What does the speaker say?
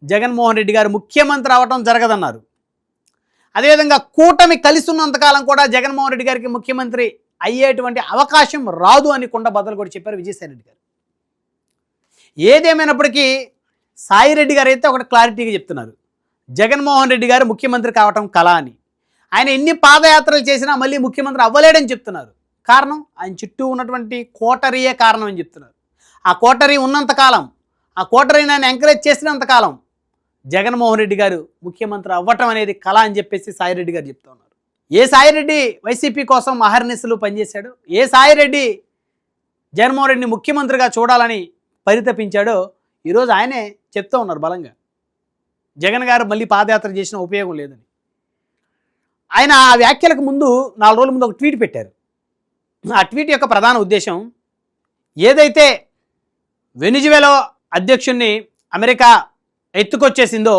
జగన్మోహన్ రెడ్డి గారు ముఖ్యమంత్రి అవ్వటం జరగదన్నారు. అదేవిధంగా కూటమి కలిసి ఉన్నంతకాలం కూడా జగన్మోహన్ రెడ్డి గారికి ముఖ్యమంత్రి అయ్యేటువంటి అవకాశం రాదు అని కుండ బద్దలు కూడా చెప్పారు విజయసాయి రెడ్డి గారు. ఏదేమైనప్పటికీ సాయిరెడ్డి గారు అయితే ఒకటి క్లారిటీగా చెప్తున్నారు, జగన్మోహన్ రెడ్డి గారు ముఖ్యమంత్రి కావటం కళ అని. ఆయన ఎన్ని పాదయాత్రలు చేసినా మళ్ళీ ముఖ్యమంత్రి అవ్వలేడని చెప్తున్నారు. కారణం ఆయన చుట్టూ ఉన్నటువంటి కోటరీయే కారణం అని చెప్తున్నారు. ఆ కోటరీ ఉన్నంతకాలం, ఆ కోటరీని ఆయన ఎంకరేజ్ చేసినంతకాలం జగన్మోహన్ రెడ్డి గారు ముఖ్యమంత్రి అవ్వటం అనేది కళ అని చెప్పేసి సాయిరెడ్డి గారు చెప్తూ ఉన్నారు. ఏ సాయిరెడ్డి వైసీపీ కోసం అహర్నిశలు పనిచేశాడు, ఏ సాయిరెడ్డి జగన్మోహన్ రెడ్డిని ముఖ్యమంత్రిగా చూడాలని పరితపించాడో ఈరోజు ఆయనే చెప్తూ ఉన్నారు బలంగా. జగన్ గారు మళ్ళీ పాదయాత్ర చేసిన ఉపయోగం లేదని. ఆయన ఆ వ్యాఖ్యలకు ముందు 4 రోజుల ముందు ఒక ట్వీట్ పెట్టారు. ఆ ట్వీట్ యొక్క ప్రధాన ఉద్దేశం, ఏదైతే వెనిజువేలా అధ్యక్షుడిని అమెరికా ఎత్తుకొచ్చేసిందో